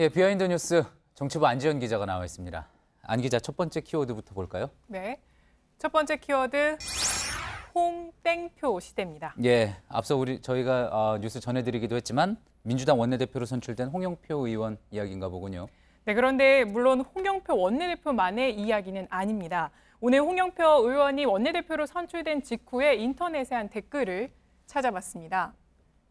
예, 비하인드 뉴스 정치부 안지연 기자가 나와 있습니다. 안 기자, 첫 번째 키워드부터 볼까요? 네, 첫 번째 키워드 홍땡표 시대입니다. 예, 앞서 저희가 뉴스 전해드리기도 했지만 민주당 원내대표로 선출된 홍영표 의원 이야기인가 보군요. 네, 그런데 물론 홍영표 원내대표만의 이야기는 아닙니다. 오늘 홍영표 의원이 원내대표로 선출된 직후에 인터넷에 한 댓글을 찾아봤습니다.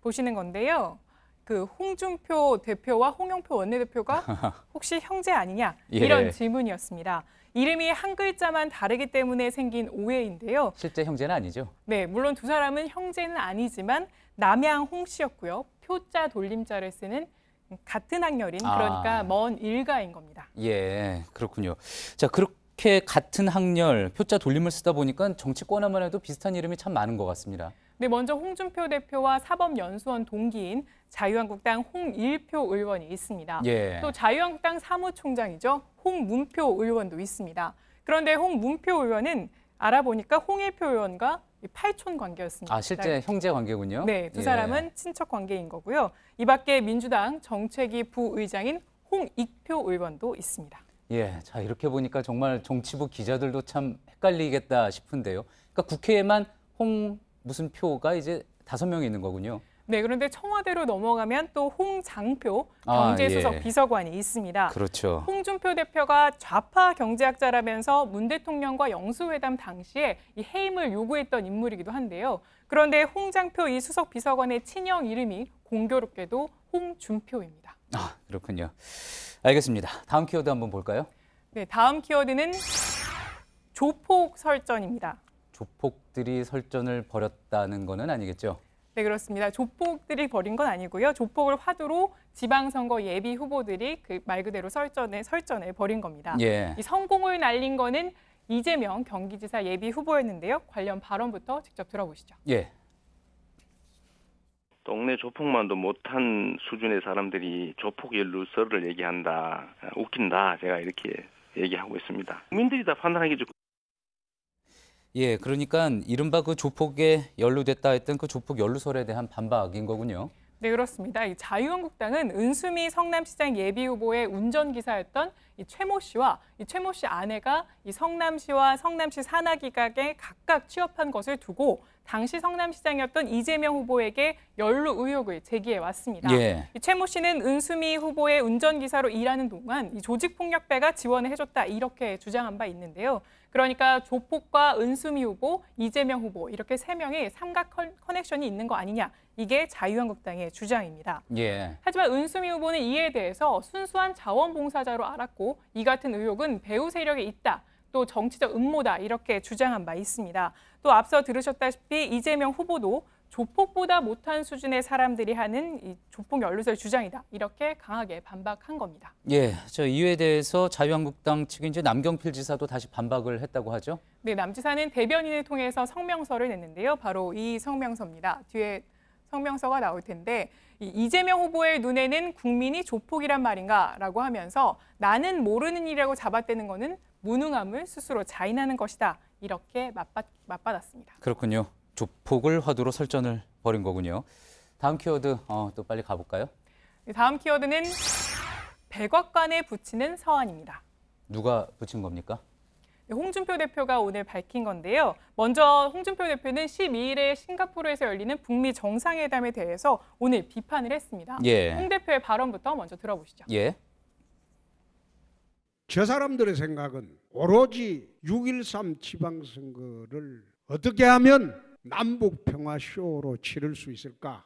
보시는 건데요. 그 홍준표 대표와 홍영표 원내대표가 혹시 형제 아니냐? 이런 예. 질문이었습니다. 이름이 한 글자만 다르기 때문에 생긴 오해인데요. 실제 형제는 아니죠? 네, 물론 두 사람은 형제는 아니지만 남양 홍 씨였고요. 표자 돌림자를 쓰는 같은 학렬인 그러니까 먼 일가인 겁니다. 예, 그렇군요. 자, 그렇게 같은 학렬, 표자 돌림을 쓰다 보니까 정치권에만 해도 비슷한 이름이 참 많은 것 같습니다. 네, 먼저 홍준표 대표와 사법연수원 동기인 자유한국당 홍일표 의원이 있습니다. 예. 또 자유한국당 사무총장이죠. 홍문표 의원도 있습니다. 그런데 홍문표 의원은 알아보니까 홍일표 의원과 팔촌 관계였습니다. 아, 실제 형제 관계군요. 네, 두 사람은 친척 관계인 거고요. 이 밖에 민주당 정책위 부의장인 홍익표 의원도 있습니다. 예, 자, 이렇게 보니까 정말 정치부 기자들도 참 헷갈리겠다 싶은데요. 그러니까 국회에만 무슨 표가 이제 5명이 있는 거군요. 네, 그런데 청와대로 넘어가면 또 홍장표 경제수석 예. 비서관이 있습니다. 그렇죠. 홍준표 대표가 좌파 경제학자라면서 문 대통령과 영수회담 당시에 이 해임을 요구했던 인물이기도 한데요. 그런데 홍장표 이 수석 비서관의 친형 이름이 공교롭게도 홍준표입니다. 아, 그렇군요. 알겠습니다. 다음 키워드 한번 볼까요? 네, 다음 키워드는 조폭 설전입니다. 조폭들이 설전을 벌였다는 거는 아니겠죠? 네, 그렇습니다. 조폭들이 벌인 건 아니고요. 조폭을 화두로 지방선거 예비 후보들이 그 말 그대로 설전을 벌인 겁니다. 예. 이 성공을 날린 거는 이재명 경기지사 예비 후보였는데요. 관련 발언부터 직접 들어보시죠. 예. 동네 조폭만도 못한 수준의 사람들이 조폭 연루설을 얘기한다. 웃긴다. 제가 이렇게 얘기하고 있습니다. 국민들이 다 판단하겠죠. 예, 그러니까 이른바 그 조폭에 연루됐다 했던 그 조폭 연루설에 대한 반박인 거군요. 네, 그렇습니다. 이 자유한국당은 은수미 성남시장 예비 후보의 운전기사였던 이 최모 씨와 이 최모 씨 아내가 이 성남시와 성남시 산하기각에 각각 취업한 것을 두고 당시 성남시장이었던 이재명 후보에게 연루 의혹을 제기해 왔습니다. 예. 이 최모 씨는 은수미 후보의 운전기사로 일하는 동안 이 조직폭력배가 지원을 해줬다 이렇게 주장한 바 있는데요. 그러니까 조폭과 은수미 후보, 이재명 후보 이렇게 3명의 삼각 커넥션이 있는 거 아니냐. 이게 자유한국당의 주장입니다. 예. 하지만 은수미 후보는 이에 대해서 순수한 자원봉사자로 알았고 이 같은 의혹은 배후 세력에 있다. 또 정치적 음모다 이렇게 주장한 바 있습니다. 또 앞서 들으셨다시피 이재명 후보도 조폭보다 못한 수준의 사람들이 하는 이 조폭 연루설 주장이다. 이렇게 강하게 반박한 겁니다. 예, 저 이유에 대해서 자유한국당 측이 이제 남경필 지사도 다시 반박을 했다고 하죠? 네, 남 지사는 대변인을 통해서 성명서를 냈는데요. 바로 이 성명서입니다. 뒤에 성명서가 나올 텐데 이재명 후보의 눈에는 국민이 조폭이란 말인가라고 하면서 나는 모르는 일이라고 잡아떼는 거는 무능함을 스스로 자인하는 것이다. 이렇게 맞받았습니다. 그렇군요. 조폭을 화두로 설전을 벌인 거군요. 다음 키워드 또 빨리 가볼까요? 다음 키워드는 백악관에 붙이는 서한입니다. 누가 붙인 겁니까? 홍준표 대표가 오늘 밝힌 건데요. 먼저 홍준표 대표는 12일에 싱가포르에서 열리는 북미 정상회담에 대해서 오늘 비판을 했습니다. 예. 홍 대표의 발언부터 먼저 들어보시죠. 예. 저 사람들의 생각은 오로지 6.13 지방선거를 어떻게 하면 남북 평화 쇼로 치를 수 있을까?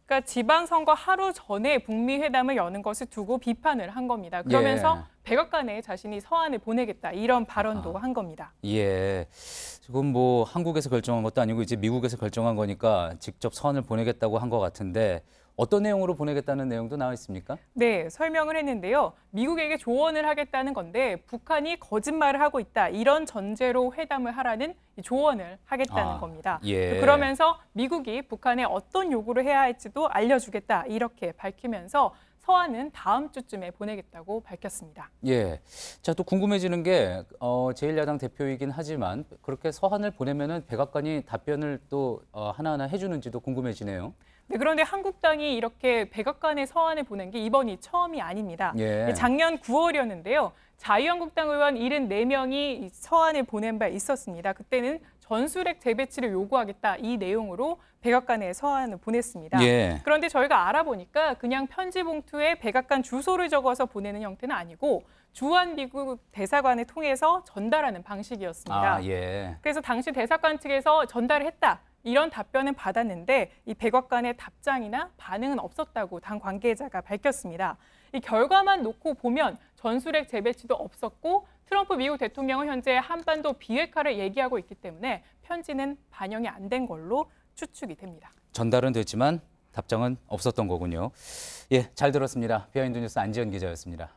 그러니까 지방선거 하루 전에 북미 회담을 여는 것을 두고 비판을 한 겁니다. 그러면서 예. 백악관에 자신이 서한을 보내겠다 이런 발언도 한 겁니다. 예. 지금 뭐 한국에서 결정한 것도 아니고 이제 미국에서 결정한 거니까 직접 서한을 보내겠다고 한 것 같은데 어떤 내용으로 보내겠다는 내용도 나와 있습니까? 네, 설명을 했는데요. 미국에게 조언을 하겠다는 건데 북한이 거짓말을 하고 있다. 이런 전제로 회담을 하라는 조언을 하겠다는 겁니다. 예. 그러면서 미국이 북한에 어떤 요구를 해야 할지도 알려주겠다. 이렇게 밝히면서 서한은 다음 주쯤에 보내겠다고 밝혔습니다. 예. 자, 또 궁금해지는 게 제1야당 대표이긴 하지만 그렇게 서한을 보내면은 백악관이 답변을 또 하나하나 해주는지도 궁금해지네요. 네, 그런데 한국당이 이렇게 백악관에 서한을 보낸 게 이번이 처음이 아닙니다. 예. 작년 9월이었는데요. 자유한국당 의원 74명이 서한을 보낸 바 있었습니다. 그때는 전술핵 재배치를 요구하겠다 이 내용으로 백악관에 서한을 보냈습니다. 예. 그런데 저희가 알아보니까 그냥 편지 봉투에 백악관 주소를 적어서 보내는 형태는 아니고 주한 미국 대사관을 통해서 전달하는 방식이었습니다. 아, 예. 그래서 당시 대사관 측에서 전달을 했다. 이런 답변은 받았는데 이 백악관의 답장이나 반응은 없었다고 당 관계자가 밝혔습니다. 이 결과만 놓고 보면 전술핵 재배치도 없었고 트럼프 미국 대통령은 현재 한반도 비핵화를 얘기하고 있기 때문에 편지는 반영이 안 된 걸로 추측이 됩니다. 전달은 됐지만 답장은 없었던 거군요. 예, 잘 들었습니다. 비하인드 뉴스 안지연 기자였습니다.